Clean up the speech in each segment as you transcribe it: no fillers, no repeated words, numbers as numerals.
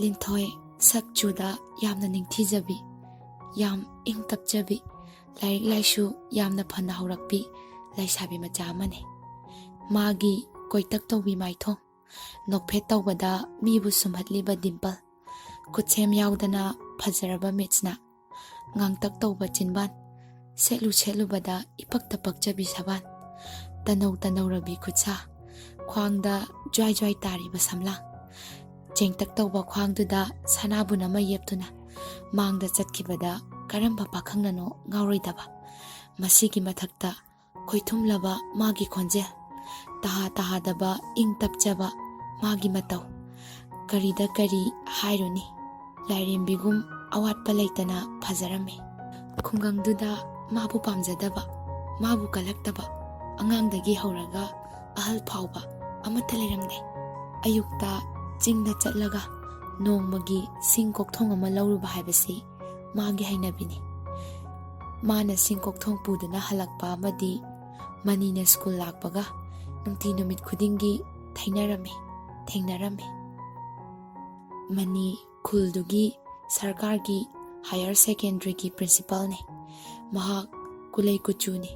ꯂꯤꯟꯊꯣꯏ ꯁꯛ ꯆꯨꯗ ꯌꯥꯝꯅ ꯅꯤꯡꯊꯤꯖꯕꯤ, ꯌꯥꯝ ꯏꯪ ꯇꯞꯆꯕꯤ, ꯂꯥꯏꯔꯤꯛ ꯂꯥꯏꯁꯨ ꯌꯥꯝꯅ ꯐꯅ ꯍꯧꯔꯛꯄꯤ ꯂꯩꯁꯥꯕꯤ ꯃꯆꯥ ꯑꯃꯅꯤ꯫ ꯃꯥꯒꯤ ꯀꯣꯏꯇꯛ ꯇꯧꯕꯤ ꯃꯥꯏꯊꯣꯡ, ꯅꯣꯛꯐꯦꯠ ꯇꯧꯕꯗ ꯃꯤꯕꯨ ꯁꯨꯝꯍꯠꯂꯤꯕ ꯗꯤꯝꯄꯜ, ꯈꯨꯠꯁꯦꯝ ꯌꯥꯎꯗꯅ ꯐꯖꯔꯕ ꯃꯤꯠꯁꯅ, ꯉꯥꯡꯇꯛ ꯇꯧꯕ ꯆꯤꯟꯕꯥꯟ, ꯁꯦꯠꯂꯨꯕꯗ ꯏꯄꯛꯇ ꯄꯛꯆꯕꯤ ꯁꯕꯥꯟ, ꯇꯅꯧ ꯇꯅꯧꯔꯕꯤ ꯈꯨꯠꯁꯥ, ꯈ꯭ꯋꯥꯡꯗ ꯖ꯭ꯋꯥꯏ ꯖ꯭ꯋꯥꯏ ꯇꯥꯔꯤꯕ ꯁꯝꯂꯥꯡ, ꯆꯦꯡꯇꯛ ꯇꯧꯕ ꯈ꯭ꯋꯥꯡꯗꯨꯗ ꯁꯅꯥꯕꯨꯟ ꯑꯃ ꯌꯦꯞꯇꯨꯅ ꯃꯥꯡꯗ ꯆꯠꯈꯤꯕꯗ ꯀꯔꯝꯕ ꯄꯥꯈꯪꯅꯅꯣ ꯉꯥꯎꯔꯣꯏꯗꯕ? ꯃꯁꯤꯒꯤ ꯃꯊꯛꯇ ꯈꯣꯏꯊꯨꯝꯂꯕ ꯃꯥꯒꯤ ꯈꯣꯟꯖꯦꯜ, ꯇꯍꯥ ꯇꯍꯥꯗꯕ ꯏꯪ ꯇꯞꯆꯕ ꯃꯥꯒꯤ ꯃꯇꯧ, ꯀꯔꯤꯗ ꯀꯔꯤ ꯍꯥꯏꯔꯨꯅꯤ? ꯂꯥꯏꯔꯦꯝꯕꯤꯒꯨꯝ ꯑꯋꯥꯠꯄ ꯂꯩꯇꯅ ꯐꯖꯔꯝꯃꯤ꯫ ꯈꯨꯡꯒꯪꯗꯨꯗ ꯃꯥꯕꯨ ꯄꯥꯝꯖꯗꯕ, ꯃꯥꯕꯨ ꯀꯜꯂꯛꯇꯕ, ꯑꯉꯥꯡꯗꯒꯤ ꯍꯧꯔꯒ ꯑꯍꯜ ꯐꯥꯎꯕ ꯑꯃꯠꯇ ꯂꯩꯔꯝꯗꯦ꯫ ꯑꯌꯨꯛꯇ ꯆꯤꯡꯗ ꯆꯠꯂꯒ ꯅꯣꯡꯃꯒꯤ ꯁꯤꯡ ꯀꯣꯛꯊꯣꯡ ꯑꯃ ꯂꯧꯔꯨꯕ ꯍꯥꯏꯕꯁꯤ ꯃꯥꯒꯤ ꯍꯩꯅꯕꯤꯅꯤ꯫ ꯃꯥꯅ ꯁꯤꯡ ꯀꯣꯛꯊꯣꯡ ꯄꯨꯗꯨꯅ ꯍꯜꯂꯛꯄ ꯑꯃꯗꯤ ꯃꯅꯤꯅ ꯁ꯭ꯀꯨꯜ ꯂꯥꯛꯄꯒ ꯅꯨꯡꯇꯤ ꯅꯨꯃꯤꯠ ꯈꯨꯗꯤꯡꯒꯤ ꯊꯦꯡꯅꯔꯝꯃꯤ꯫ ꯃꯅꯤ ꯈꯨꯜꯗꯨꯒꯤ ꯁꯔꯀꯥꯔꯒꯤ ꯍꯥꯌꯔ ꯁꯦꯀꯦꯟꯗꯔꯤꯒꯤ ꯄ꯭ꯔꯤꯟꯁꯤꯄꯥꯜꯅꯤ꯫ ꯃꯍꯥꯛ ꯀꯨꯂꯩ ꯀꯨꯆꯨꯅꯤ,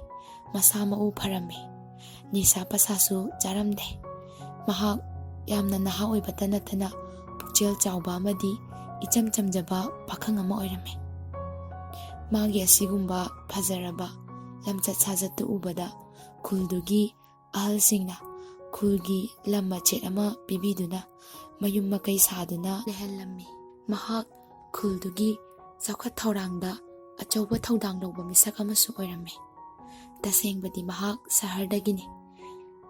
ꯃꯁꯥ ꯃꯎ ꯐꯔꯝꯃꯤ, ꯅꯤꯁꯥ ꯄꯁꯥꯁꯨ ꯆꯥꯔꯝꯗꯦ꯫ ꯃꯍꯥꯛ ꯌꯥꯝꯅ ꯅꯍꯥ ꯑꯣꯏꯕꯇ ꯅꯠꯇꯅ ꯄꯨꯛꯆꯦꯜ ꯆꯥꯎꯕ ꯑꯃꯗꯤ ꯏꯆꯝ ꯆꯝꯖꯕ ꯄꯥꯈꯪ ꯑꯃ ꯑꯣꯏꯔꯝꯃꯤ꯫ ꯃꯥꯒꯤ ꯑꯁꯤꯒꯨꯝꯕ ꯐꯖꯔꯕ ꯂꯝꯆꯠ ꯁꯥꯖꯠꯇꯨ ꯎꯕꯗ ꯈꯨꯜꯗꯨꯒꯤ ꯑꯍꯜꯁꯤꯡꯅ ꯈꯨꯜꯒꯤ ꯂꯝ ꯃꯆꯦꯠ ꯑꯃ ꯄꯤꯕꯤꯗꯨꯅ ꯃꯌꯨꯝ ꯃꯀꯩ ꯁꯥꯗꯨꯅ ꯂꯩꯍꯜꯂꯝꯃꯤ꯫ ꯃꯍꯥꯛ ꯈꯨꯜꯗꯨꯒꯤ ꯆꯥꯎꯈꯠ ꯊꯧꯔꯥꯡꯗ ꯑꯆꯧꯕ ꯊꯧꯗꯥꯡ ꯂꯧꯕ ꯃꯤꯁꯛ ꯑꯃꯁꯨ ꯑꯣꯏꯔꯝꯃꯤ꯫ ꯇꯁꯦꯡꯕꯗꯤ ꯃꯍꯥꯛ ꯁꯍꯔꯗꯒꯤꯅꯤ꯫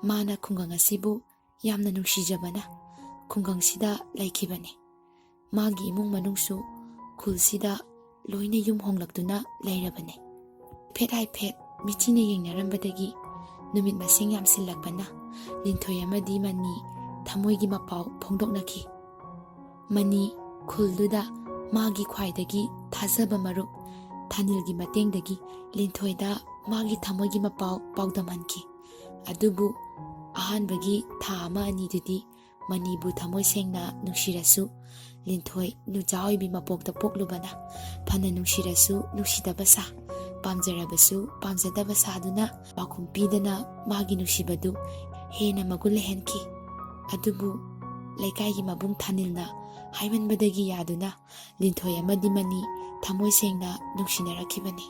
ꯃꯥꯅ ꯈꯨꯡꯒꯪ ꯑꯁꯤꯕꯨ ꯌꯥꯝꯅ ꯅꯨꯡꯁꯤꯖꯕꯅ ꯈꯨꯡꯒꯪꯁꯤꯗ ꯂꯩꯈꯤꯕꯅꯤ꯫ ꯃꯥꯒꯤ ꯏꯃꯨꯡ ꯃꯅꯨꯡꯁꯨ ꯈꯨꯜꯁꯤꯗ ꯂꯣꯏꯅ ꯌꯨꯝ ꯍꯣꯡꯂꯛꯇꯨꯅ ꯂꯩꯔꯕꯅꯤ꯫ ꯍꯥꯏꯐꯦꯠ ꯃꯤꯆꯤꯅ ꯌꯦꯡꯅꯔꯝꯕꯗꯒꯤ ꯅꯨꯃꯤꯠ ꯃꯁꯤꯡ ꯌꯥꯝꯁꯤꯜꯂꯛꯄꯅ ꯂꯤꯟꯊꯣꯏ ꯑꯃꯗꯤ ꯃꯅꯤ ꯊꯃꯣꯏꯒꯤ ꯃꯄꯥꯎ ꯐꯣꯡꯗꯣꯛꯅꯈꯤ꯫ ꯃꯅꯤ ꯈꯨꯜꯗꯨꯗ ꯃꯥꯒꯤ ꯈ꯭ꯋꯥꯏꯗꯒꯤ ꯊꯥꯖꯕ ꯃꯔꯨꯞ ꯊꯥꯅꯤꯜꯒꯤ ꯃꯇꯦꯡꯗꯒꯤ ꯂꯤꯟꯊꯣꯏꯗ ꯃꯥꯒꯤ ꯊꯃꯣꯏꯒꯤ ꯃꯄꯥꯎ ꯄꯥꯎꯗꯝꯍꯟꯈꯤ꯫ ꯑꯗꯨꯕꯨ ꯑꯍꯥꯟꯕꯒꯤ ꯊꯥ ꯑꯃ ꯑꯅꯤꯗꯨꯗꯤ ꯃꯅꯤꯕꯨ ꯊꯃꯣꯏ ꯁꯦꯡꯅ ꯅꯨꯡꯁꯤꯔꯁꯨ ꯂꯤꯟꯊꯣꯏ ꯅꯨꯆꯥ ꯑꯣꯏꯕꯤ ꯃꯄꯣꯛꯇ ꯄꯣꯛꯂꯨꯕꯅ ꯐꯅ ꯅꯨꯡꯁꯤꯔꯁꯨ ꯅꯨꯡꯁꯤꯗꯕ ꯁꯥ, ꯄꯥꯝꯖꯔꯕꯁꯨ ꯄꯥꯝꯖꯗꯕ ꯁꯥꯗꯨꯅ ꯄꯥꯎꯈꯨꯝ ꯄꯤꯗꯅ ꯃꯥꯒꯤ ꯅꯨꯡꯁꯤꯕꯗꯨ ꯍꯦꯟꯅ ꯃꯒꯨꯟ ꯂꯩꯍꯟꯈꯤ꯫ ꯑꯗꯨꯕꯨ ꯂꯩꯀꯥꯏꯒꯤ ꯃꯕꯨꯡ ꯊꯥꯅꯤꯜꯅ ꯍꯥꯏꯃꯟꯕꯗꯒꯤ ꯌꯥꯗꯨꯅ ꯂꯤꯟꯊꯣꯏ ꯑꯃꯗꯤ ꯃꯅꯤ ꯊꯃꯣꯏ ꯁꯦꯡꯅ ꯅꯨꯡꯁꯤꯅꯔꯛꯈꯤꯕꯅꯤ꯫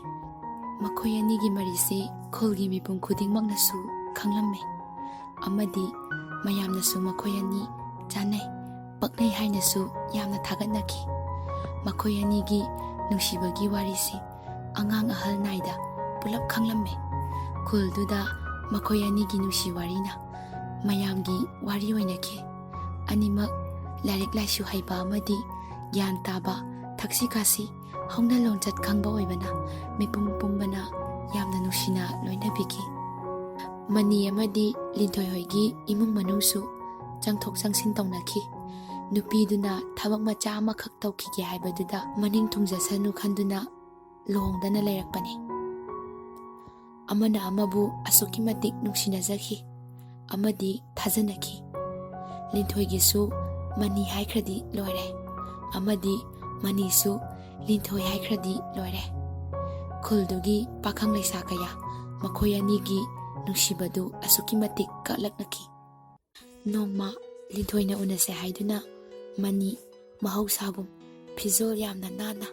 ꯃꯈꯣꯏ ꯑꯅꯤꯒꯤ ꯃꯔꯤꯁꯤ ꯈꯨꯜꯒꯤ ꯃꯤꯄꯨꯝ ꯈꯨꯗꯤꯡꯃꯛꯅꯁꯨ ꯈꯪꯂꯝꯃꯤ ꯑꯃꯗꯤ ꯃꯌꯥꯝꯅꯁꯨ ꯃꯈꯣꯏ ꯑꯅꯤ ꯆꯥꯟꯅꯩ, ꯄꯛꯅꯩ ꯍꯥꯏꯅꯁꯨ ꯌꯥꯝꯅ ꯊꯥꯒꯠꯅꯈꯤ꯫ ꯃꯈꯣꯏ ꯑꯅꯤꯒꯤ ꯅꯨꯡꯁꯤꯕꯒꯤ ꯋꯥꯔꯤꯁꯤ ꯑꯉꯥꯡ ꯑꯍꯜ ꯅꯥꯏꯗ ꯄꯨꯂꯞ ꯈꯪꯂꯝꯃꯤ꯫ ꯈꯨꯜꯗꯨꯗ ꯃꯈꯣꯏ ꯑꯅꯤꯒꯤ ꯅꯨꯡꯁꯤ ꯋꯥꯔꯤꯅ ꯃꯌꯥꯝꯒꯤ ꯋꯥꯔꯤ ꯑꯣꯏꯅꯈꯤ꯫ ꯑꯅꯤꯃꯛ ꯂꯥꯏꯔꯤꯛ ꯂꯥꯏꯁꯨ ꯍꯩꯕ ꯑꯃꯗꯤ ꯒ꯭ꯌꯥꯟ ꯇꯥꯕ, ꯊꯛꯁꯤ ꯈꯥꯁꯤ, ꯍꯧꯅ ꯂꯣꯟꯆꯠ ꯈꯪꯕ ꯑꯣꯏꯕꯅ ꯃꯤꯄꯨꯝ ꯄꯨꯝꯕꯅ ꯌꯥꯝꯅ ꯅꯨꯡꯁꯤꯅ ꯂꯣꯏꯅꯕꯤꯈꯤ꯫ ꯃꯅꯤ ꯑꯃꯗꯤ ꯂꯤꯟꯊꯣꯏ ꯍꯣꯏꯒꯤ ꯏꯃꯨꯡ ꯃꯅꯨꯡꯁꯨ ꯆꯪꯊꯣꯛ ꯆꯪꯁꯤꯟ ꯇꯧꯅꯈꯤ꯫ ꯅꯨꯄꯤꯗꯨꯅ ꯊꯕꯛ ꯃꯆꯥ ꯑꯃꯈꯛ ꯇꯧꯈꯤꯒꯦ ꯍꯥꯏꯕꯗꯨꯗ ꯃꯅꯤꯡ ꯊꯨꯡꯖꯁꯅꯨ ꯈꯟꯗꯨꯅ ꯂꯨꯍꯣꯡꯗꯅ ꯂꯩꯔꯛꯄꯅꯤ꯫ ꯑꯃꯅ ꯑꯃꯕꯨ ꯑꯁꯨꯛꯀꯤ ꯃꯇꯤꯛ ꯅꯨꯡꯁꯤꯅꯖꯈꯤ ꯑꯃꯗꯤ ꯊꯥꯖꯅꯈꯤ꯫ ꯂꯤꯟꯊꯣꯏꯒꯤꯁꯨ ꯃꯅꯤ ꯍꯥꯏꯈ꯭ꯔꯗꯤ ꯂꯣꯏꯔꯦ, ꯑꯃꯗꯤ ꯃꯅꯤꯁꯨ ꯂꯤꯟꯊꯣꯏ ꯍꯥꯏꯈ꯭ꯔꯗꯤ ꯂꯣꯏꯔꯦ꯫ ꯈꯨꯜꯗꯨꯒꯤ ꯄꯥꯈꯪ ꯂꯩꯁꯥ ꯀꯌꯥ ꯃꯈꯣꯏ ꯑꯅꯤꯒꯤ ꯅꯨꯡꯁꯤꯕꯗꯨ ꯑꯁꯨꯛꯀꯤ ꯃꯇꯤꯛ ꯀꯠꯂꯛꯅꯈꯤ꯫ ꯅꯣꯡꯃ ꯂꯤꯟꯊꯣꯏꯅ ꯎꯅꯁꯦ ꯍꯥꯏꯗꯨꯅ ꯃꯅꯤ ꯃꯍꯧꯁꯥꯒꯨꯝ ꯐꯤꯖꯣꯜ ꯌꯥꯝꯅ ꯅꯥꯟꯅ,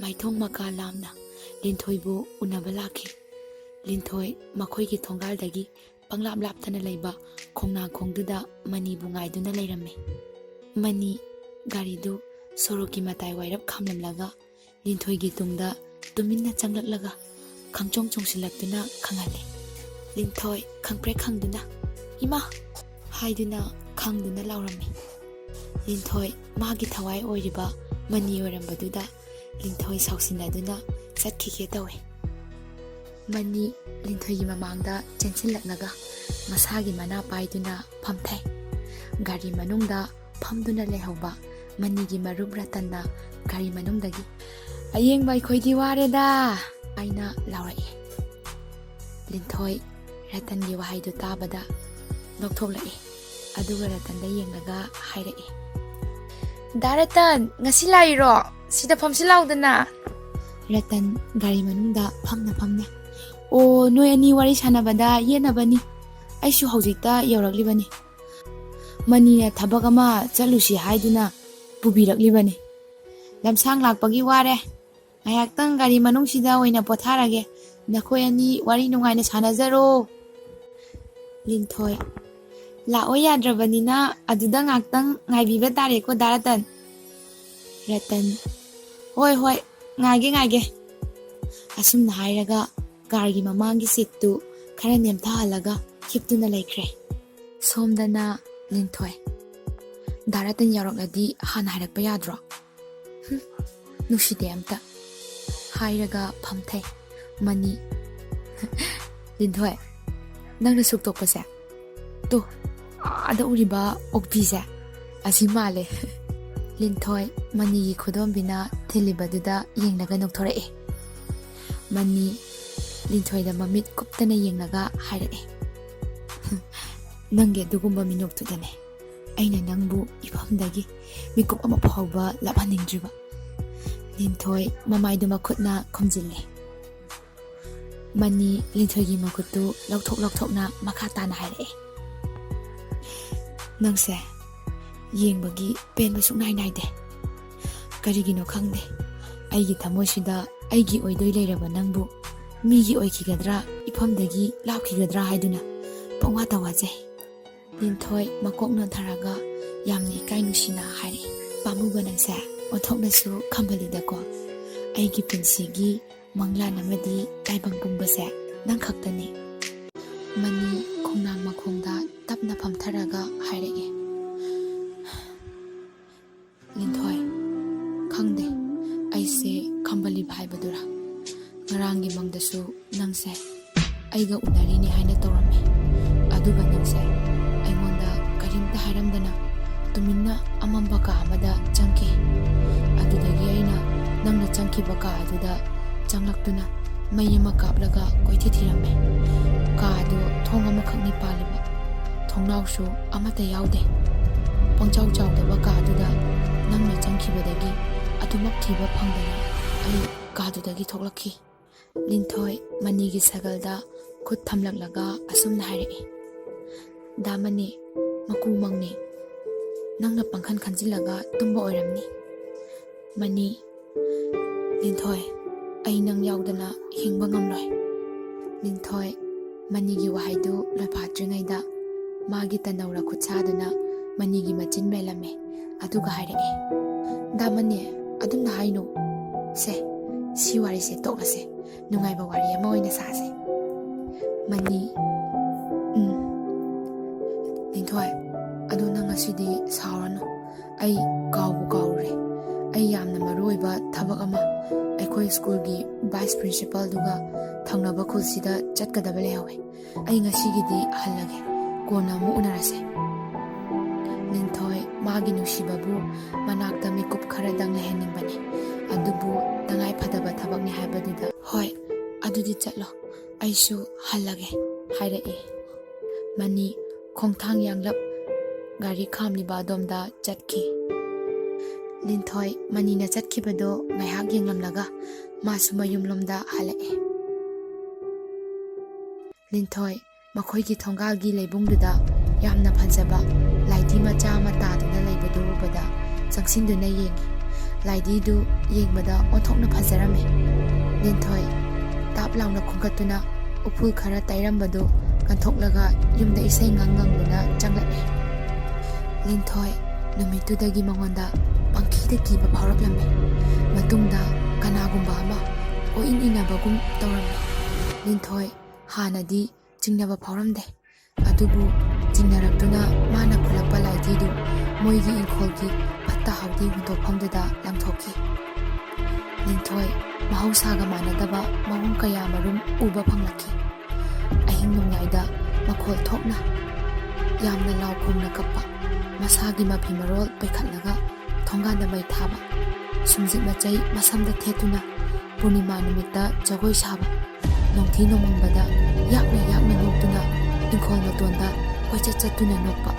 ꯃꯥꯏꯊꯣꯡ ꯃꯀꯥ ꯂꯥꯝꯅ ꯂꯤꯟꯊꯣꯏꯕꯨ ꯎꯅꯕ ꯂꯥꯛꯈꯤ꯫ ꯂꯤꯟꯊꯣꯏ ꯃꯈꯣꯏꯒꯤ ꯊꯣꯡꯒꯥꯜꯗꯒꯤ ꯄꯪꯂꯥꯞ ꯂꯥꯞꯇꯅ ꯂꯩꯕ ꯈꯣꯡꯅꯥꯡꯈꯣꯡꯗꯨꯗ ꯃꯅꯤꯕꯨ ꯉꯥꯏꯗꯨꯅ ꯂꯩꯔꯝꯃꯤ꯫ ꯃꯅꯤ ꯒꯥꯔꯤꯗꯨ ꯁꯣꯔꯣꯛꯀꯤ ꯃꯇꯥꯏ ꯋꯥꯏꯔꯞ ꯈꯥꯝꯂꯝꯂꯒ ꯂꯤꯟꯊꯣꯏꯒꯤ ꯇꯨꯡꯗ ꯇꯨꯃꯤꯟꯅ ꯆꯪꯂꯛꯂꯒ ꯈꯪꯆꯣꯡ ꯆꯣꯡꯁꯤꯜꯂꯛꯇꯨꯅ ꯈꯪꯍꯜꯂꯤ꯫ ꯂꯤꯟꯊꯣꯏ ꯈꯪꯄ꯭ꯔꯦꯛ ꯈꯪꯗꯨꯅ "ꯏꯃꯥ" ꯍꯥꯏꯗꯨꯅ ꯈꯪꯗꯨꯅ ꯂꯥꯎꯔꯝꯃꯤ꯫ ꯂꯤꯟꯊꯣꯏ ꯃꯥꯒꯤ ꯊꯋꯥꯏ ꯑꯣꯏꯔꯤꯕ ꯃꯅꯤ ꯑꯣꯏꯔꯝꯕꯗꯨꯗ ꯂꯤꯟꯊꯣꯏ ꯁꯥꯎꯁꯤꯟꯅꯗꯨꯅ ꯆꯠꯈꯤꯒꯦ ꯇꯧꯏ꯫ ꯃꯅꯤ ꯂꯤꯟꯊꯣꯏꯒꯤ ꯃꯃꯥꯡꯗ ꯆꯦꯟꯁꯤꯜꯂꯛꯂꯒ ꯃꯁꯥꯒꯤ ꯃꯅꯥ ꯄꯥꯏꯗꯨꯅ ꯐꯝꯊꯩ꯫ ꯒꯥꯔꯤ ꯃꯅꯨꯡꯗ ꯐꯝꯗꯨꯅ ꯂꯩꯍꯧꯕ ꯃꯅꯤꯒꯤ ꯃꯔꯨꯞ ꯔꯇꯟꯅ ꯒꯥꯔꯤ ꯃꯅꯨꯡꯗꯒꯤ "ꯑꯌꯦꯡꯕ ꯑꯩꯈꯣꯏꯗꯤ ꯋꯥꯔꯦꯗ" ꯍꯥꯏꯅ ꯂꯥꯎꯔꯛꯏ꯫ ꯂꯤꯟꯊꯣꯏ ꯔꯇꯟꯒꯤ ꯋꯥꯍꯩꯗꯨ ꯇꯥꯕꯗ ꯅꯣꯛꯊꯣꯛꯂꯛꯏ꯫ ꯑꯗꯨꯒ ꯔꯇꯟꯗ ꯌꯦꯡꯂꯒ ꯍꯥꯏꯔꯛꯏ, ꯗꯥꯔꯇꯟ ꯉꯁꯤ ꯂꯥꯛꯏꯔꯣ ꯁꯤꯗ ꯐꯝꯁꯤ ꯂꯥꯎꯗꯅ ꯔꯇꯟ ꯒꯥꯔꯤ ꯃꯅꯨꯡꯗ ꯐꯝꯅ ꯑꯣ ꯅꯣꯏ ꯑꯅꯤ ꯋꯥꯔꯤ ꯁꯥꯟꯅꯕꯗ ꯌꯦꯠꯅꯕꯅꯤ ꯑꯩꯁꯨ ꯍꯧꯖꯤꯛꯇ ꯌꯧꯔꯛꯂꯤꯕꯅꯤ ꯃꯅꯤꯅ ꯊꯕꯛ ꯑꯃ ꯆꯠꯂꯨꯁꯤ ꯍꯥꯏꯗꯨꯅ ꯄꯨꯕꯤꯔꯛꯂꯤꯕꯅꯤ ꯂꯝꯁꯥꯡ ꯂꯥꯛꯄꯒꯤ ꯋꯥꯔꯦ ꯉꯥꯏꯍꯥꯛꯇꯪ ꯒꯥꯔꯤ ꯃꯅꯨꯡꯁꯤꯗ ꯑꯣꯏꯅ ꯄꯣꯊꯥꯔꯒꯦ ꯅꯈꯣꯏ ꯑꯅꯤ ꯋꯥꯔꯤ ꯅꯨꯡꯉꯥꯏꯅ ꯁꯥꯟꯅꯖꯔꯣ ꯂꯤꯟꯊꯣꯏ ꯂꯥꯛꯑꯣ ꯌꯥꯗ꯭ꯔꯕꯅꯤꯅ ꯑꯗꯨꯗ ꯉꯥꯛꯇꯪ ꯉꯥꯏꯕꯤꯕ ꯇꯥꯔꯦꯀꯣ ꯗꯥꯔꯇꯟ ꯔꯇꯟ ꯍꯣꯏ ꯉꯥꯏꯒꯦ ꯑꯁꯨꯝꯅ ꯍꯥꯏꯔꯒ ꯀꯥꯔꯒꯤ ꯃꯃꯥꯡꯒꯤ ꯁꯤꯠꯇꯨ ꯈꯔ ꯅꯦꯝꯊꯍꯜꯂꯒ ꯍꯤꯞꯇꯨꯅ ꯂꯩꯈ꯭ꯔꯦ ꯁꯣꯝꯗꯅ ꯂꯤꯟꯊꯣꯏ ꯗꯥꯔꯇꯟ ꯌꯥꯎꯔꯛꯂꯗꯤ ꯍꯥꯟꯅ ꯍꯥꯏꯔꯛꯄ ꯌꯥꯗ꯭ꯔꯣ ꯅꯨꯡꯁꯤꯗꯦ ꯑꯝꯇ ꯍꯥꯏꯔꯒ ꯐꯝꯊꯩ ꯃꯅꯤ ꯂꯤꯟꯊꯣꯏ ꯅꯪꯅ ꯁꯨꯛꯇꯣꯛꯄꯁꯦ ꯇꯨ ꯑꯥꯗ ꯎꯔꯤꯕ ꯑꯣꯛꯄꯤꯁꯦ ꯑꯁꯤ ꯃꯥꯜꯂꯦ ꯂꯤꯟꯊꯣꯏ ꯃꯅꯤꯒꯤ ꯈꯨꯗꯣꯝꯕꯤꯅ ꯊꯤꯜꯂꯤꯕꯗꯨꯗ ꯌꯦꯡꯂꯒ ꯅꯣꯛꯊꯣꯔꯛꯑꯦ ꯃꯅꯤ ꯂꯤꯟꯊꯣꯏꯗ ꯃꯃꯤꯠ ꯀꯨꯞꯇꯅ ꯌꯦꯡꯂꯒ ꯍꯥꯏꯔꯛꯑꯦ ꯅꯪꯒꯤ ꯑꯗꯨꯒꯨꯝꯕ ꯃꯤꯅꯣꯛꯇꯨꯗꯅꯦ ꯑꯩꯅ ꯅꯪꯕꯨ ꯏꯐꯝꯗꯒꯤ ꯃꯤꯀꯨꯞ ꯑꯃ ꯐꯥꯎꯕ ꯂꯥꯞꯍꯟꯅꯤꯡꯗ꯭ꯔꯤꯕ ꯂꯤꯟꯊꯣꯏ ꯃꯃꯥꯏꯗꯨ ꯃꯈꯨꯠꯅ ꯈꯨꯝꯖꯤꯜꯂꯦ ꯃꯅꯤ ꯂꯤꯟꯊꯣꯏꯒꯤ ꯃꯈꯨꯠꯇꯨ ꯂꯧꯊꯣꯛꯅ ꯃꯈꯥ ꯇꯥꯅ ꯍꯥꯏꯔꯛꯑꯦ ꯅꯪꯁꯦ ꯌꯦꯡꯕꯒꯤ ꯄꯦꯟꯕ ꯁꯨꯛꯅꯥꯏ ꯅꯥꯏꯗꯦ ꯀꯔꯤꯒꯤꯅꯣ ꯈꯪꯗꯦ ꯑꯩꯒꯤ ꯊꯃꯣꯏꯁꯤꯗ ꯑꯩꯒꯤ ꯑꯣꯏꯗꯣꯏ ꯂꯩꯔꯕ ꯅꯪꯕꯨ ꯃꯤꯒꯤ ꯑꯣꯏꯈꯤꯒꯗ꯭ꯔꯥ ꯏꯐꯝꯗꯒꯤ ꯂꯥꯞꯈꯤꯒꯗ꯭ꯔꯥ ꯍꯥꯏꯗꯨꯅ ꯄꯪꯋꯥꯗ ꯋꯥꯖꯩ ꯂꯤꯟꯊꯣꯏ ꯃꯀꯣꯛ ꯅꯣꯟꯊꯔꯒ ꯌꯥꯝꯅ ꯏꯀꯥꯏ ꯅꯨꯡꯁꯤꯅ ꯍꯥꯏꯔꯛꯏ ꯄꯥꯝꯃꯨꯕ ꯅꯪꯁꯦ ꯑꯣꯟꯊꯣꯛꯅꯁꯨ ꯈꯝꯕꯜꯂꯤꯗꯀꯣ ꯑꯩꯒꯤ ꯄꯨꯟꯁꯤꯒꯤ ꯃꯪꯂꯥꯟ ꯑꯃꯗꯤ ꯇꯥꯏꯕꯪ ꯄꯨꯝꯕꯁꯦ ꯅꯪ ꯈꯛꯇꯅꯤ ꯃꯅꯤ ꯈꯣꯡꯅꯥꯡ ꯃꯈꯣꯡꯗ ꯇꯞꯅ ꯐꯝꯊꯔꯒ ꯍꯥꯏꯔꯛꯑꯦ ꯂꯤꯟꯊꯣꯏ ꯈꯪꯗꯦ ꯑꯩꯁꯦ ꯈꯝꯕꯜꯂꯤꯕ ꯍꯥꯏꯕꯗꯨꯔꯥ ꯉꯔꯥꯡꯒꯤ ꯃꯪꯗꯁꯨ ꯅꯪꯁꯦ ꯑꯩꯒ ꯎꯅꯔꯤꯅꯤ ꯍꯥꯏꯅ ꯇꯧꯔꯝꯃꯦ ꯑꯗꯨꯒ ꯅꯪꯁꯦ ꯑꯩꯉꯣꯟꯗ ꯀꯔꯤꯝꯇ ꯍꯥꯏꯔꯝꯗꯅ ꯇꯨꯃꯤꯟꯅ ꯑꯃꯝꯕ ꯀꯥ ꯑꯃꯗ ꯆꯪꯈꯤ ꯑꯗꯨꯗꯒꯤ ꯑꯩꯅ ꯅꯪꯅ ꯆꯪꯈꯤꯕ ꯀꯥ ꯑꯗꯨꯗ ꯆꯪꯂꯛꯇꯨꯅ ꯃꯩ ꯑꯃ ꯀꯥꯞꯂꯒ ꯀꯣꯏꯊꯤ ꯊꯤꯔꯝꯃꯦ ꯀꯥ ꯑꯗꯨ ꯊꯣꯡ ꯑꯃꯈꯛꯅꯤ ꯄꯥꯜꯂꯤꯕ ꯊꯣꯡꯅꯥꯎꯁꯨ ꯑꯃꯠꯇ ꯌꯥꯎꯗꯦ ꯄꯪꯆꯥꯎ ꯆꯥꯎꯗꯕ ꯀꯥ ꯑꯗꯨꯗ ꯅꯪꯅ ꯆꯪꯈꯤꯕꯗꯒꯤ ꯑꯗꯨꯃꯛ ꯊꯤꯕ ꯐꯪꯗꯅ ꯑꯩ ꯀꯥꯗꯨꯗꯒꯤ ꯊꯣꯛꯂꯛꯈꯤ ꯂꯤꯟꯊꯣꯏ ꯃꯅꯤꯒꯤ ꯁꯒꯜꯗ ꯈꯨꯠ ꯊꯝꯂꯛꯂꯒ ꯑꯁꯨꯝꯅ ꯍꯥꯏꯔꯛꯏ ꯗꯥꯃꯅꯤ ꯃꯀꯨ ꯃꯪꯅꯤ ꯅꯪꯅ ꯄꯪꯈꯟ ꯈꯟꯖꯤꯜꯂꯒ ꯇꯨꯝꯕ ꯑꯣꯏꯔꯝꯅꯤ ꯃꯅꯤ ꯂꯤꯟꯊꯣꯏ ꯑꯩ ꯅꯪ ꯌꯥꯎꯗꯅ ꯍꯤꯡꯕ ꯉꯝꯂꯣꯏ ꯂꯤꯟꯊꯣꯏ ꯃꯅꯤꯒꯤ ꯋꯥꯍꯩꯗꯨ ꯂꯣꯏꯐꯥꯠꯇ꯭ꯔꯤꯉꯩꯗ ꯃꯥꯒꯤ ꯇꯅꯧꯔ ꯈꯨꯠꯁꯥꯗꯨꯅ ꯃꯅꯤꯒꯤ ꯃꯆꯤꯟ ꯃꯦꯜꯂꯝꯃꯦ ꯑꯗꯨꯒ ꯍꯥꯏꯔꯛꯑꯦ ꯗꯥꯃꯅꯤ ꯑꯗꯨꯝꯅ ꯍꯥꯏꯅꯨ ꯁꯦ ꯁꯤ ꯋꯥꯔꯤꯁꯦ ꯇꯣꯛꯂꯁꯦ ꯅꯨꯡꯉꯥꯏꯕ ꯋꯥꯔꯤ ꯑꯃ ꯑꯣꯏꯅ ꯁꯥꯁꯦ ꯃꯅꯤ ꯂꯤꯟꯊꯣꯏ ꯑꯗꯨ ꯅꯪ ꯉꯁꯤꯗꯤ ꯁꯥꯎꯔꯅꯨ ꯑꯩ ꯀꯥꯎꯕꯨ ꯀꯥꯎꯔꯨꯔꯦ ꯑꯩ ꯌꯥꯝꯅ ꯃꯔꯨ ꯑꯣꯏꯕ ꯊꯕꯛ ꯑꯃ ꯑꯩꯈꯣꯏ ꯁ꯭ꯀꯨꯜꯒꯤ ꯚꯥꯏꯁ ꯄ꯭ꯔꯤꯟꯁꯤꯄꯥꯜꯗꯨꯒ ꯊꯪꯅꯕ ꯈꯨꯜꯁꯤꯗ ꯆꯠꯀꯗꯕ ꯂꯩꯍꯧꯋꯦ ꯑꯩ ꯉꯁꯤꯒꯤꯗꯤ ꯍꯜꯂꯒꯦ ꯀꯣꯟꯅ ꯑꯃꯨꯛ ꯎꯅꯔꯁꯦ ꯂꯤꯟꯊꯣꯏ ꯃꯥꯒꯤ ꯅꯨꯡꯁꯤꯕꯕꯨ ꯃꯅꯥꯛꯇ ꯃꯤꯀꯨꯞ ꯈꯔꯗꯪ ꯂꯩꯍꯟꯅꯤꯡꯕꯅꯤ ꯑꯗꯨꯕꯨ ꯇꯉꯥꯏ ꯐꯗꯕ ꯊꯕꯛꯅꯤ ꯍꯥꯏꯕꯗꯨꯗ ꯍꯣꯏ ꯑꯗꯨꯗꯤ ꯆꯠꯂꯣ ꯑꯩꯁꯨ ꯍꯜꯂꯒꯦ ꯍꯥꯏꯔꯛꯏ ꯃꯅꯤ ꯈꯣꯡꯊꯥꯡ ꯌꯥꯡꯂꯞ ꯒꯥꯔꯤ ꯈꯥꯝꯂꯤꯕ ꯑꯗꯣꯝꯗ ꯆꯠꯈꯤ ꯂꯤꯟꯊꯣꯏ ꯃꯅꯤꯅ ꯆꯠꯈꯤꯕꯗꯣ ꯉꯥꯏꯍꯥꯛ ꯌꯦꯡꯂꯝꯂꯒ ꯃꯥꯁꯨ ꯃꯌꯨꯝꯂꯣꯝꯗ ꯍꯜꯂꯛꯑꯦ ꯂꯤꯟꯊꯣꯏ ꯃꯈꯣꯏꯒꯤ ꯊꯣꯡꯒꯥꯜꯒꯤ ꯂꯩꯕꯨꯡꯗꯨꯗ ꯌꯥꯝꯅ ꯐꯖꯕ ꯂꯥꯏꯙꯤ ꯃꯆꯥ ꯑꯃ ꯇꯥꯗꯨꯅ ꯂꯩꯕꯗꯨ ꯎꯕꯗ ꯆꯪꯁꯤꯟꯗꯨꯅ ꯌꯦꯡꯉꯤ ꯂꯥꯏꯙꯤꯗꯨ ꯌꯦꯡꯕꯗ ꯑꯣꯟꯊꯣꯛꯅ ꯐꯖꯔꯝꯃꯤ ꯂꯤꯟꯊꯣꯏ ꯇꯥꯞ ꯂꯥꯎꯅ ꯈꯣꯡꯀꯠꯇꯨꯅ ꯎꯐꯨꯜ ꯈꯔ ꯇꯩꯔꯝꯕꯗꯨ ꯀꯟꯊꯣꯛꯂꯒ ꯌꯨꯝꯗ ꯏꯁꯩ ꯉꯪꯗꯨꯅ ꯆꯪꯂꯛꯑꯦ ꯂꯤꯟꯊꯣꯏ ꯅꯨꯃꯤꯠꯇꯨꯗꯒꯤ ꯃꯉꯣꯟꯗ ꯄꯪꯀꯤꯗ ꯀꯤꯕ ꯐꯥꯎꯔꯛꯂꯝꯃꯤ ꯃꯇꯨꯡꯗ ꯀꯅꯥꯒꯨꯝꯕ ꯑꯃ ꯀꯣꯏꯏꯟ ꯏꯟꯅꯕꯒꯨꯝ ꯇꯧꯔꯝꯃꯤ ꯂꯤꯟꯊꯣꯏ ꯍꯥꯟꯅꯗꯤ ꯆꯤꯡꯅꯕ ꯐꯥꯎꯔꯝꯗꯦ ꯑꯗꯨꯕꯨ ꯆꯤꯡꯅꯔꯛꯇꯨꯅ ꯃꯥꯅ ꯈꯨꯜꯂꯛꯄ ꯂꯥꯏꯙꯤꯗꯨ ꯃꯣꯏꯒꯤ ꯏꯪꯈꯣꯜꯒꯤ ꯐꯠꯇ ꯍꯥꯎꯊꯤ ꯍꯨꯟꯗꯣꯛꯐꯝꯗꯨꯗ ꯂꯪꯊꯣꯛꯈꯤ ꯂꯤꯟꯊꯣꯏ ꯃꯍꯧꯁꯥꯒ ꯃꯥꯟꯅꯗꯕ ꯃꯑꯣꯡ ꯀꯌꯥ ꯃꯔꯨꯝ ꯎꯕ ꯐꯪꯂꯛꯈꯤ ꯑꯍꯤꯡ ꯅꯣꯡꯌꯥꯏꯗ ꯃꯈꯣꯜ ꯊꯣꯛꯅ ꯌꯥꯝꯅ ꯂꯥꯎ ꯈꯣꯡꯅ ꯀꯞꯄ ꯃꯁꯥꯒꯤ ꯃꯐꯤ ꯃꯔꯣꯜ ꯄꯩꯈꯠꯂꯒ ꯊꯣꯡꯒꯥꯟꯗ ꯃꯩ ꯊꯥꯕ ꯁꯨꯝꯖꯤꯠ ꯃꯆꯩ ꯃꯁꯝꯗ ꯊꯦꯠꯇꯨꯅ ꯄꯨꯔꯅꯤꯃꯥ ꯅꯨꯃꯤꯠꯇ ꯖꯒꯣꯏ ꯁꯥꯕ ꯅꯣꯡꯊꯤ ꯅꯣꯡꯃꯪꯕꯗ ꯌꯥꯛꯅ ꯅꯣꯛꯇꯨꯅ ꯏꯪꯈꯣꯜ ꯃꯇꯣꯟꯗ ꯀꯣꯏꯆꯠ ꯆꯠꯇꯨꯅ ꯅꯣꯛꯄ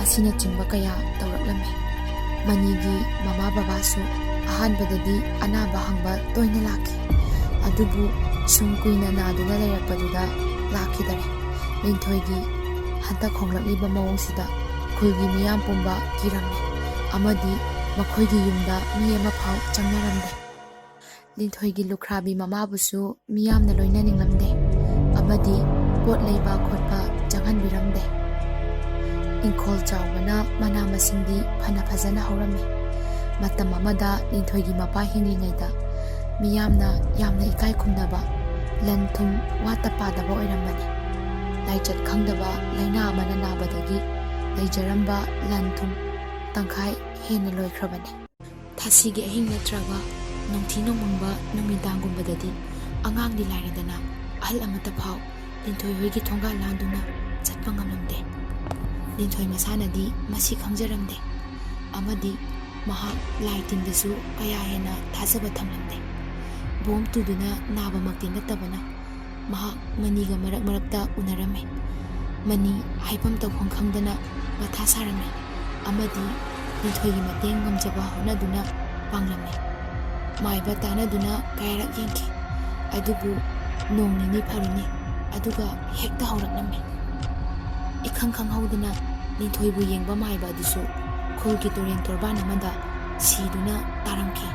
ꯑꯁꯤꯅꯆꯤꯡꯕ ꯀꯌꯥ ꯇꯧꯔꯛꯂꯝꯃꯤ ꯃꯅꯤꯒꯤ ꯃꯃꯥ ꯕꯕꯥꯁꯨ ꯑꯍꯥꯟꯕꯗꯗꯤ ꯑꯅꯥꯕ ꯍꯪꯕ ꯇꯣꯏꯅ ꯂꯥꯛꯈꯤ, ꯑꯗꯨꯕꯨ ꯁꯨꯝ ꯀꯨꯏꯅ ꯅꯥꯗꯨꯅ ꯂꯩꯔꯛꯄꯗꯨꯗ ꯂꯥꯛꯈꯤꯗꯔꯦ꯫ ꯂꯤꯟꯊꯣꯏꯒꯤ ꯍꯟꯗꯛ ꯍꯣꯡꯂꯛꯂꯤꯕ ꯃꯑꯣꯡꯁꯤꯗ ꯈꯨꯜꯒꯤ ꯃꯤꯌꯥꯝ ꯄꯨꯝꯕ ꯀꯤꯔꯝꯃꯤ ꯑꯃꯗꯤ ꯃꯈꯣꯏꯒꯤ ꯌꯨꯝꯗ ꯃꯤ ꯑꯃꯐꯥꯎ ꯆꯪꯅꯔꯝꯗꯦ꯫ ꯂꯤꯟꯊꯣꯏꯒꯤ ꯂꯨꯈ꯭ꯔꯥꯕꯤ ꯃꯃꯥꯕꯨꯁꯨ ꯃꯤꯌꯥꯝꯅ ꯂꯣꯏꯅꯅꯤꯡꯂꯝꯗꯦ ꯑꯃꯗꯤ ꯄꯣꯠ ꯂꯩꯕ ꯈꯣꯠꯄ ꯆꯪꯍꯟꯕꯤꯔꯝꯗꯦ꯫ ꯏꯪꯈꯣꯜ ꯆꯥꯎꯕꯅ ꯃꯅꯥ ꯃꯁꯤꯡꯗꯤ ꯐꯅ ꯐꯖꯅ ꯍꯧꯔꯝꯃꯤ꯫ ꯃꯇꯝ ꯑꯃꯗ ꯂꯤꯟꯊꯣꯏꯒꯤ ꯃꯄꯥ ꯍꯤꯡꯂꯤꯉꯩꯗ ꯃꯤꯌꯥꯝꯅ ꯌꯥꯝꯅ ꯏꯀꯥꯏ ꯈꯨꯝꯅꯕ, ꯂꯟ ꯊꯨꯝ ꯋꯥꯠꯇ ꯄꯥꯗꯕ ꯑꯣꯏꯔꯝꯕꯅꯤ꯫ ꯂꯥꯏꯆꯠ ꯈꯪꯗꯕ ꯂꯩꯅꯥ ꯑꯃꯅ ꯅꯥꯕꯗꯒꯤ ꯂꯩꯖꯔꯝꯕ ꯂꯟ ꯊꯨꯝ ꯇꯪꯈꯥꯏ ꯍꯦꯟꯅ ꯂꯣꯏꯈ꯭ꯔꯕꯅꯤ꯫ ꯊꯥꯁꯤꯒꯤ ꯑꯍꯤꯡ ꯅꯠꯇ꯭ꯔꯒ ꯅꯣꯡꯊꯤ ꯅꯣꯡꯃꯪꯕ ꯅꯨꯃꯤꯗꯥꯡꯒꯨꯝꯕꯗꯗꯤ ꯑꯉꯥꯡꯗꯤ ꯂꯥꯏꯔꯗꯅ ꯑꯍꯜ ꯑꯃꯠꯇ ꯐꯥꯎ ꯂꯤꯟꯊꯣꯏ ꯍꯣꯏꯒꯤ ꯊꯣꯡꯒꯥꯜ ꯂꯥꯟꯗꯨꯅ ꯆꯠꯄ ꯉꯝꯂꯝꯗꯦ꯫ ꯂꯤꯟꯊꯣꯏ ꯃꯁꯥꯅꯗꯤ ꯃꯁꯤ ꯈꯪꯖꯔꯝꯗꯦ ꯑꯃꯗꯤ ꯃꯍꯥꯛ ꯂꯥꯏ ꯇꯤꯟꯗꯁꯨ ꯀꯌꯥ ꯍꯦꯟꯅ ꯊꯥꯖꯕ ꯊꯝꯂꯝꯗꯦ꯫ ꯕꯣꯝ ꯇꯨꯗꯨꯅ ꯅꯥꯕꯃꯛꯇꯤ ꯅꯠꯇꯕꯅ ꯃꯍꯥꯛ ꯃꯅꯤꯒ ꯃꯔꯛ ꯃꯔꯛꯇ ꯎꯅꯔꯝꯃꯤ꯫ ꯃꯅꯤ ꯍꯥꯏꯐꯝ ꯇꯧꯐꯝ ꯈꯪꯗꯅ ꯃꯊꯥ ꯁꯥꯔꯝꯃꯤ ꯑꯃꯗꯤ ꯂꯤꯟꯊꯣꯏꯒꯤ ꯃꯇꯦꯡ ꯉꯝꯖꯕ ꯍꯣꯠꯅꯗꯨꯅ ꯄꯥꯡꯂꯝꯃꯤ꯫ ꯃꯥꯏꯕ ꯇꯥꯟꯅꯗꯨꯅ ꯀꯌꯥꯔꯛ ꯌꯦꯡꯈꯤ, ꯑꯗꯨꯕꯨ ꯅꯣꯡ ꯅꯤꯅꯤ ꯐꯔꯨꯅꯤ ꯑꯗꯨꯒ ꯍꯦꯛꯇ ꯍꯧꯔꯛꯂꯝꯃꯤ꯫ ꯏꯈꯪ ꯈꯪꯍꯧꯗꯅ ꯂꯤꯟꯊꯣꯏꯕꯨ ꯌꯦꯡꯕ ꯃꯥꯏꯕ ꯑꯗꯨꯁꯨ ꯈꯨꯜꯒꯤ ꯇꯨꯔꯦꯟ ꯇꯣꯔꯕꯥꯟ ꯑꯃꯗ ꯁꯤꯗꯨꯅ ꯇꯥꯔꯝꯈꯤ꯫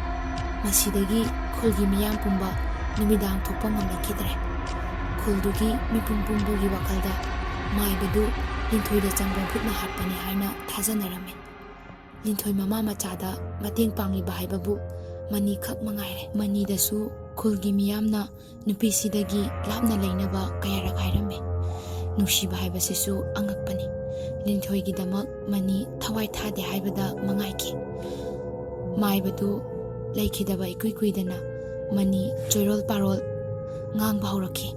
ꯃꯁꯤꯗꯒꯤ ꯈꯨꯜꯒꯤ ꯃꯤꯌꯥꯝ ꯄꯨꯝꯕ ꯅꯨꯃꯤꯗꯥꯡ ꯊꯣꯛꯄ ꯉꯝꯂꯛꯈꯤꯗ꯭ꯔꯦ꯫ ꯈꯨꯜꯗꯨꯒꯤ ꯃꯤꯄꯨꯝ ꯄꯨꯝꯕꯒꯤ ꯋꯥꯈꯜꯗ ꯃꯥꯏꯕꯗꯨ ꯂꯤꯟꯊꯣꯏꯗ ꯆꯪꯕ ꯈꯨꯠꯅ ꯍꯥꯠꯄꯅꯤ ꯍꯥꯏꯅ ꯊꯥꯖꯅꯔꯝꯃꯤ꯫ ꯂꯤꯟꯊꯣꯏ ꯃꯃꯥ ꯃꯆꯥꯗ ꯃꯇꯦꯡ ꯄꯥꯡꯂꯤꯕ ꯍꯥꯏꯕꯕు ꯃꯅꯤ ꯈꯛ ꯃꯉꯥꯏꯔꯦ꯫ ꯃꯅꯤꯗꯁꯨ ꯈꯨꯜꯒꯤ ꯃꯤꯌꯥꯝꯅ ꯅꯨꯄꯤꯁꯤꯗꯒꯤ ꯂꯥꯞꯅ ꯂꯩꯅꯕ ꯀꯌꯥꯔꯛ ꯍꯥꯏꯔꯝꯃꯤ꯫ ꯅꯨꯡꯁꯤꯕ ꯍꯥꯏꯕꯁꯤꯁꯨ ꯑꯉꯛꯄꯅꯤ꯫ ꯂꯤꯟꯊꯣꯏꯒꯤꯗꯃꯛ ꯃꯅꯤ ꯊꯋꯥꯏ ꯊꯥꯗꯦ ꯍꯥꯏꯕꯗ ꯃꯉꯥꯏꯈꯤ꯫ ꯃꯥꯏꯕꯗꯨ ꯂꯩꯈꯤꯗꯕ ꯏꯀꯨꯏ ꯀꯨꯏꯗꯅ ꯃꯅꯤ ꯆꯣꯏꯔꯣꯜ ꯄꯥꯔꯣꯜ ꯉꯥꯡꯕ ꯍꯧꯔꯛꯈꯤ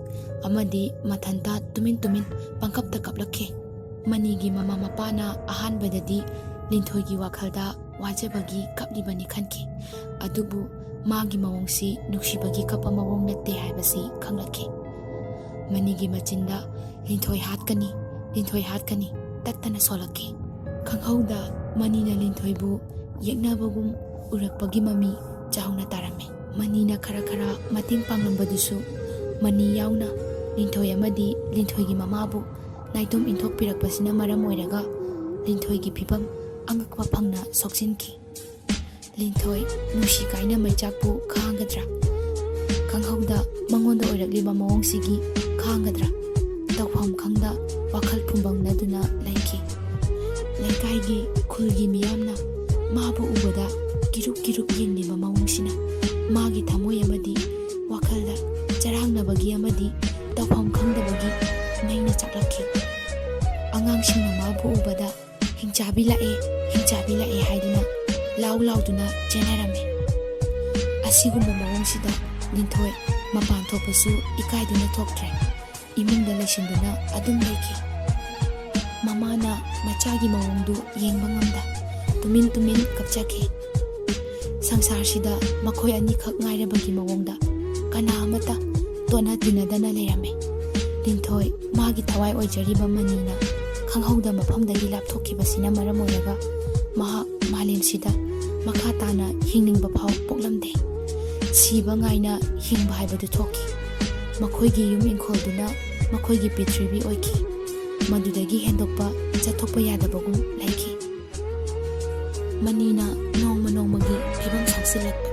ꯑꯃꯗꯤ ꯃꯊꯟꯇ ꯇꯨꯃꯤꯟ ꯇꯨꯃꯤꯟ ꯄꯪꯀꯞꯇ ꯀꯞꯂꯛꯈꯤ꯫ ꯃꯅꯤꯒꯤ ꯃꯃꯥ ꯃꯄꯥꯅ ꯑꯍꯥꯟꯕꯗꯗꯤ ꯂꯤꯟꯊꯣꯏꯒꯤ ꯋꯥꯈꯜꯗ ꯋꯥꯖꯕꯒꯤ ꯀꯞꯂꯤꯕꯅꯤ ꯈꯟꯈꯤ, ꯑꯗꯨꯕꯨ ꯃꯥꯒꯤ ꯃꯑꯣꯡꯁꯤ ꯅꯨꯡꯁꯤꯕꯒꯤ ꯀꯞꯄ ꯃꯑꯣꯡ ꯅꯠꯇꯦ ꯍꯥꯏꯕꯁꯤ ꯈꯪꯂꯛꯈꯤ꯫ ꯃꯅꯤꯒꯤ ꯃꯆꯤꯟꯗ "ꯂꯤꯟꯊꯣꯏ ꯍꯥꯠꯀꯅꯤ, ꯂꯤꯟꯊꯣꯏ ꯍꯥꯠꯀꯅꯤ" ꯇꯠꯇꯅ ꯁꯣꯜꯂꯛꯈꯤ꯫ ꯈꯪꯍꯧꯗ ꯃꯅꯤꯅ ꯂꯤꯟꯊꯣꯏꯕꯨ ꯌꯦꯛꯅꯕꯒꯨꯝ ꯎꯔꯛꯄꯒꯤ ꯃꯃꯤ ꯆꯥꯎꯅ ꯇꯥꯔꯝꯃꯤ꯫ ꯃꯅꯤꯅ ꯈꯔ ꯈꯔ ꯃꯇꯦꯡ ꯄꯥꯡꯂꯝꯕꯗꯨꯁꯨ ꯃꯅꯤ ꯌꯥꯎꯅ ꯂꯤꯟꯊꯣꯏ ꯑꯃꯗꯤ ꯂꯤꯟꯊꯣꯏꯒꯤ ꯃꯃꯥꯕꯨ ꯅꯥꯏꯇꯣꯝ ꯏꯟꯊꯣꯛꯄꯤꯔꯛꯄꯁꯤꯅ ꯃꯔꯝ ꯑꯣꯏꯔꯒ ꯂꯤꯟꯊꯣꯏꯒꯤ ꯐꯤꯕꯝ ꯑꯉꯛꯄ ꯐꯪꯅ ꯁꯣꯛꯆꯤꯟꯈꯤ꯫ ꯂꯤꯟꯊꯣꯏ ꯅꯨꯡꯁꯤ ꯀꯥꯏꯅ ꯃꯩꯆꯥꯛꯄꯨ ꯈꯥꯡꯒꯗ꯭ꯔꯥ? ꯈꯪꯍꯧꯗ ꯃꯉꯣꯟꯗ ꯑꯣꯏꯔꯛꯂꯤꯕ ꯃꯑꯣꯡꯁꯤꯒꯤ ꯈꯥꯡꯒꯗ꯭ꯔꯥ? ꯇꯧꯐꯝ ꯈꯪꯗ ꯋꯥꯈꯜ ꯐꯨꯡꯕꯪꯅꯗꯨꯅ ꯂꯩꯈꯤ꯫ ꯂꯩꯀꯥꯏꯒꯤ ꯈꯨꯜꯒꯤ ꯃꯤꯌꯥꯝꯅ ꯃꯥꯕꯨ ꯎꯕꯗ ꯀꯤꯔꯨꯞ ꯀꯤꯔꯨꯞ ꯌꯦꯡꯂꯤꯕ ꯃꯑꯣꯡꯁꯤꯅ ꯃꯥꯒꯤ ꯊꯃꯣꯏ ꯑꯃꯗꯤ ꯋꯥꯈꯜꯗ ꯆꯔꯥꯡꯅꯕꯒꯤ ꯑꯃꯗꯤ ꯇꯧꯐꯝ ꯈꯪꯗꯕꯒꯤ ꯃꯩꯅ ꯆꯥꯛꯂꯛꯈꯤ꯫ ꯑꯉꯥꯡꯁꯤꯡꯅ ꯃꯥꯕꯨ ꯎꯕꯗ "ꯍꯤꯡꯆꯥꯕꯤ ꯂꯥꯛꯑꯦ, ꯍꯤꯡꯆꯥꯕꯤ ꯂꯥꯛꯑꯦ" ꯍꯥꯏꯗꯨꯅ ꯂꯥꯎ ꯂꯥꯎꯗꯨꯅ ꯆꯦꯟꯅꯔꯝꯃꯤ꯫ ꯑꯁꯤꯒꯨꯝꯕ ꯃꯑꯣꯡꯁꯤꯗ ꯂꯤꯟꯊꯣꯏ ꯃꯄꯥꯟ ꯊꯣꯛꯄꯁꯨ ꯏꯀꯥꯏꯗꯨꯅ ꯊꯣꯛꯇ꯭ꯔꯦ꯫ ꯏꯃꯨꯡꯗ ꯂꯩꯁꯤꯟꯗꯨꯅ ꯑꯗꯨꯝ ꯂꯩꯈꯤ꯫ ꯃꯃꯥꯅ ꯃꯆꯥꯒꯤ ꯃꯑꯣꯡꯗꯨ ꯌꯦꯡꯕ ꯉꯝꯗ ꯇꯨꯃꯤꯟ ꯇꯨꯃꯤn ꯀꯞꯆꯈꯤ꯫ ꯁꯪꯁꯥꯔꯁꯤꯗ ꯃꯈꯣꯏ ꯑꯅꯤꯈꯛ ꯉꯥꯏꯔꯕꯒꯤ ꯃꯑꯣꯡꯗ ꯀꯅꯥ ꯑꯃꯠꯇ ꯇꯣꯠꯅ ꯇꯤꯟꯅꯗꯅ ꯂꯩꯔꯝꯃꯤ꯫ ꯂꯤꯟꯊꯣꯏ ꯃꯥꯒꯤ ꯊꯋꯥꯏ ꯑꯣꯏꯖꯔꯤꯕ ꯃꯅꯤꯅ ꯈꯪꯍꯧꯗ ꯃꯐꯝꯗꯒꯤ ꯂꯥꯞꯊꯣꯛꯈꯤꯕꯁꯤꯅ ꯃꯔꯝ ꯑꯣꯏꯔꯒ ꯃꯍꯥꯛ ꯃꯥꯂꯦꯝꯁꯤꯗ ꯃꯈꯥ ꯇꯥꯅ ꯍꯤꯡꯅꯤꯡꯕ ꯐꯥꯎ ꯄꯣꯛꯂꯝꯗꯦ꯫ ꯁꯤꯕ ꯉꯥꯏꯅ ꯍꯤꯡꯕ ꯍꯥꯏꯕꯗꯨ ꯊꯣꯛꯈꯤ꯫ ꯃꯈꯣꯏꯒꯤ ꯌꯨꯝ ꯏꯪꯈꯣꯜꯗꯨꯅ ꯃꯈꯣꯏꯒꯤ ꯄ꯭ꯔꯤꯊꯤꯕꯤ ꯑꯣꯏꯈꯤ꯫ ꯃꯗꯨꯗꯒꯤ ꯍꯦꯟꯗꯣꯛꯄ ꯆꯠꯊꯣꯛꯄ ꯌꯥꯗꯕꯒꯨꯝ ꯂꯩꯈꯤ꯫ ꯃꯅꯤꯅ ꯅꯣꯡꯃ ꯅꯣꯡꯃꯒꯤ ꯐꯤꯕꯝ ꯁꯣꯛꯆꯤꯜꯂꯛꯄ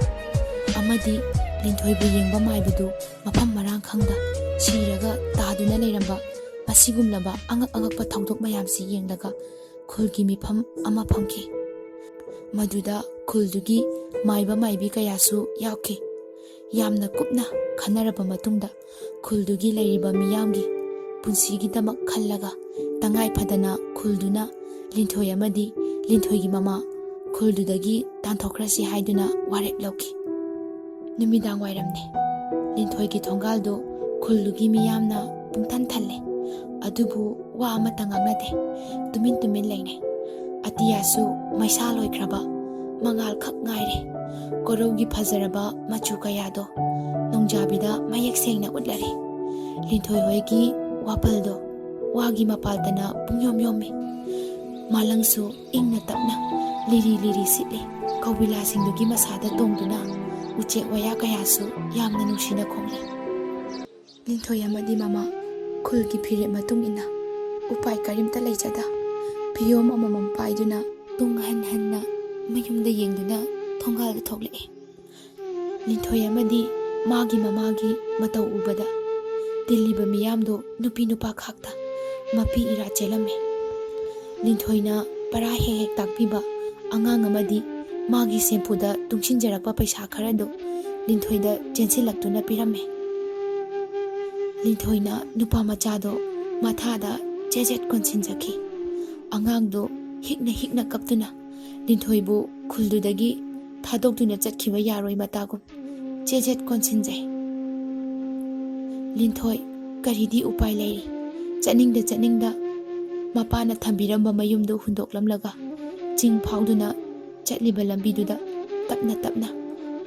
ꯑꯃꯗꯤ ꯂꯤꯟꯊꯣꯏꯕꯨ ꯌꯦꯡꯕ ꯃꯥꯏꯕꯗꯨ ꯃꯐꯝ ꯃꯔꯥꯡ ꯈꯪꯗ ꯁꯤꯔꯒ ꯇꯥꯗꯨꯅ ꯂꯩꯔꯝꯕ ꯑꯁꯤꯒꯨꯝꯂꯕ ꯑꯉꯛ ꯑꯉꯛꯄ ꯊꯧꯗꯣꯛ ꯃꯌꯥꯝꯁꯤ ꯌꯦꯡꯂꯒ ꯈꯨꯜꯒꯤ ꯃꯤꯐꯝ ꯑꯃ ꯐꯝꯈꯤ꯫ ꯃꯗꯨꯗ ꯈꯨꯜꯗꯨꯒꯤ ꯃꯥꯏꯕ ꯃꯥꯏꯕꯤ ꯀꯌꯥꯁꯨ ꯌꯥꯎꯈꯤ꯫ ꯌꯥꯝꯅ ꯀꯨꯞꯅ ꯈꯟꯅꯔꯕ ꯃꯇꯨꯡꯗ ꯈꯨꯜꯗꯨꯒꯤ ꯂꯩꯔꯤꯕ ꯃꯤꯌꯥꯝꯒꯤ ꯄꯨꯟꯁꯤꯒꯤꯗꯃꯛ ꯈꯜꯂꯒ ꯇꯉꯥꯏ ꯐꯗꯅ ꯈꯨꯜꯗꯨꯅ ꯂꯤꯟꯊꯣꯏ ꯑꯃꯗꯤ ꯂꯤꯟꯊꯣꯏꯒꯤ ꯃꯃꯥ ꯈꯨꯜꯗꯨꯗꯒꯤ ꯇꯥꯟꯊꯣꯛꯈ꯭ꯔꯁꯤ ꯍꯥꯏꯗꯨꯅ ꯋꯥꯔꯦꯞ ꯂꯧꯈꯤ꯫ ꯅꯨꯃꯤꯗꯥꯡ ꯋꯥꯏꯔꯝꯅꯤ꯫ ꯂꯤꯟꯊꯣꯏꯒꯤ ꯊꯣꯡꯒꯥꯜꯗꯨ ꯈꯨꯜꯗꯨꯒꯤ ꯃꯤꯌꯥꯝꯅ ꯄꯨꯡꯊꯟ ꯊꯜꯂꯦ, ꯑꯗꯨꯕꯨ ꯋꯥ ꯑꯃꯠꯇ ꯉꯥꯡꯅꯗꯦ, ꯇꯨꯃꯤꯟ ꯇꯨꯃꯤꯟ ꯂꯩꯅꯩ꯫ ꯑꯇꯤꯌꯥꯁꯨ ꯃꯩꯁꯥ ꯂꯣꯏꯈ꯭ꯔꯕ ꯃꯉꯥꯜ ꯈꯛ ꯉꯥꯏꯔꯦ꯫ ꯀꯣꯔꯧꯒꯤ ꯐꯖꯔꯕ ꯃꯆꯨ ꯀꯌꯥꯗꯣ ꯅꯣꯡꯖꯥꯕꯤꯗ ꯃꯌꯦꯛ ꯁꯦꯡꯅ ꯎꯠꯂꯔꯤ꯫ ꯂꯤꯟꯊꯣꯏ ꯍꯣꯏꯒꯤ ꯋꯥꯄꯜꯗꯣ ꯋꯥꯒꯤ ꯃꯄꯥꯜꯇꯅ ꯄꯨꯡꯌꯣꯝ ꯌꯣꯝꯃꯤ꯫ ꯃꯥꯂꯪꯁꯨ ꯏꯪꯅ ꯇꯞꯅ ꯂꯤꯔꯤ ꯂꯤꯔꯤ ꯁꯤꯠꯂꯤ ꯀꯧꯕꯤꯂꯥꯁꯤꯡꯗꯨꯒꯤ ꯃꯁꯥꯗ ꯇꯣꯡꯗꯨꯅ ꯎꯆꯦꯛ ꯋꯥꯌꯥ ꯀꯌꯥꯁꯨ ꯌꯥꯝꯅ ꯅꯨꯡꯁꯤꯅ ꯈꯣꯡꯂꯤ꯫ ꯂꯤꯟꯊꯣꯏ ꯑꯃꯗꯤ ꯃꯃꯥ ꯈꯨꯜꯒꯤ ꯐꯤꯔꯦꯞ ꯃꯇꯨꯡ ꯏꯟꯅ ꯎꯄꯥꯏ ꯀꯔꯤꯝꯇ ꯂꯩꯖꯗ ꯐꯤꯌꯣꯝ ꯑꯃꯃꯝ ꯄꯥꯏꯗꯨꯅ ꯇꯨꯡ ꯍꯟ ꯃꯌꯨꯝꯗ ꯌꯦꯡꯗꯨꯅ ꯊꯣꯡꯒꯥꯜꯗ ꯊꯣꯛꯂꯛꯏ꯫ ꯂꯤꯟꯊꯣꯏ ꯑꯃꯗꯤ ꯃꯥꯒꯤ ꯃꯃꯥꯒꯤ ꯃꯇꯧ ꯎꯕꯗ ꯇꯤꯜꯂꯤꯕ ꯃꯤꯌꯥꯝꯗꯣ ꯅꯨꯄꯤ ꯅꯨꯄꯥ ꯈꯥꯛꯇ ꯃꯄꯤ ꯏꯔꯥ ꯆꯦꯜꯂꯝꯃꯤ꯫ ꯂꯤꯟꯊꯣꯏꯅ ꯄꯔꯥ ꯍꯦꯛ ꯍꯦꯛ ꯇꯥꯛꯄꯤꯕ ꯑꯉꯥꯡ ꯑꯃꯗꯤ ꯃꯥꯒꯤ ꯁꯦꯝꯐꯨꯗ ꯇꯨꯡꯁꯤꯟꯖꯔꯛꯄ ꯄꯩꯁꯥ ꯈꯔꯗꯨ ꯂꯤꯟꯊꯣꯏꯗ ꯆꯦꯟꯁꯤꯜꯂꯛꯇꯨꯅ ꯄꯤꯔꯝꯃꯤ꯫ ꯂꯤꯟꯊꯣꯏꯅ ꯅꯨꯄꯥ ꯃꯆꯥꯗꯣ ꯃꯊꯥꯗ ꯆꯦꯖꯦꯠ ꯀꯣꯟꯁꯤꯟꯖꯈꯤ꯫ ꯑꯉꯥꯡꯗꯣ ꯍꯤꯛꯅ ꯀꯞꯇꯨꯅ ꯂꯤꯟꯊꯣꯏꯕꯨ ꯈꯨꯜꯗꯨꯗꯒꯤ ꯊꯥꯗꯣꯛꯇꯨꯅ ꯆꯠꯈꯤꯕ ꯌꯥꯔꯣꯏ ꯃꯇꯥꯒꯨꯝ ꯆꯦꯖꯦꯠ ꯀꯣꯟꯁꯤꯟꯖꯩ꯫ ꯂꯤꯟꯊꯣꯏ ꯀꯔꯤꯗꯤ ꯎꯄꯥꯏ ꯂꯩꯔꯤ, ꯆꯠꯅꯤꯡꯗ ꯃꯄꯥꯅ ꯊꯝꯕꯤꯔꯝꯕ ꯃꯌꯨꯝꯗꯨ ꯍꯨꯟꯗꯣꯛꯂꯝꯂꯒ ꯆꯤꯡ ꯐꯥꯎꯗꯨꯅ ꯆꯠꯂꯤꯕ ꯂꯝꯕꯤꯗꯨꯗ ꯇꯞꯅ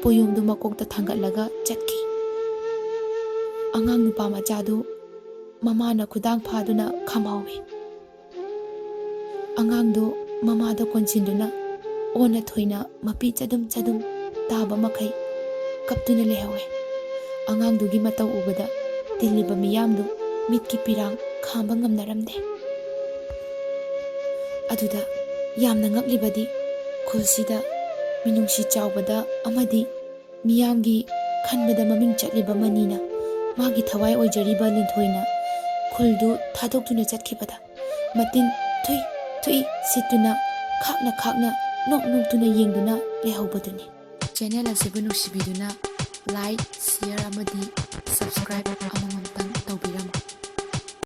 ꯄꯣꯌꯣꯝꯗꯨ ꯃꯀꯣꯛꯇ ꯊꯥꯡꯒꯠꯂꯒ ꯆꯠꯈꯤ꯫ ꯑꯉꯥꯡ ꯅꯨꯄꯥ ꯃꯆꯥꯗꯨ ꯃꯃꯥꯅ ꯈꯨꯗꯥꯡ ꯐꯥꯗꯨꯅ ꯈꯥꯝꯍꯧꯏ꯫ ꯑꯉꯥꯡꯗꯨ ꯃꯃꯥꯗ ꯀꯣꯟꯁꯤꯟꯗꯨꯅ ꯑꯣꯟꯅ ꯊꯣꯏꯅ ꯃꯄꯤ ꯆꯗꯨꯝ ꯇꯥꯕ ꯃꯈꯩ ꯀꯞꯇꯨꯅ ꯂꯩꯍꯧꯏ꯫ ꯑꯉꯥꯡꯗꯨꯒꯤ ꯃꯇꯧ ꯎꯕꯗ ꯇꯤꯜꯂꯤꯕ ꯃꯤꯌꯥꯝꯗꯨ ꯃꯤꯠꯀꯤ ꯄꯤꯔꯥꯡ ꯈꯥꯝꯕ ꯉꯝꯅꯔꯝꯗꯦ꯫ ꯑꯗꯨꯗ ꯌꯥꯝꯅ ꯉꯛꯂꯤꯕꯗꯤ ꯈꯨꯜꯁꯤꯗ ꯃꯤꯅꯨꯡꯁꯤ ꯆꯥꯎꯕꯗ ꯑꯃꯗꯤ ꯃꯤꯌꯥꯝꯒꯤ ꯈꯟꯕꯗ ꯃꯃꯤꯡ ꯆꯠꯂꯤꯕ ꯃꯅꯤꯅ ꯃꯥꯒꯤ ꯊꯋꯥꯏ ꯑꯣꯏꯖꯔꯤꯕ ꯂꯤꯟꯊꯣꯏꯅ ꯈꯨꯜꯗꯨ ꯊꯥꯗꯣꯛꯇꯨꯅ ꯆꯠꯈꯤꯕꯗ ꯃꯇꯤꯟ ꯊꯨꯏ ꯁꯤꯠꯇꯨꯅ ꯈꯥꯛꯅ ꯅꯣꯛꯇꯨꯅ ꯌꯦꯡꯗꯨꯅ ꯂꯩꯍꯧꯕꯗꯨꯅꯤ꯫ ꯆꯦꯅꯦꯜ ꯑꯁꯤꯕꯨ ꯅꯨꯡꯁꯤꯕꯤꯗꯨꯅ ꯂꯥꯏꯛ, ꯁꯤꯌꯔ ꯑꯃꯗꯤ ꯁꯕꯁꯀ꯭ꯔꯥꯏꯕ ꯑꯃꯃꯝꯇꯪ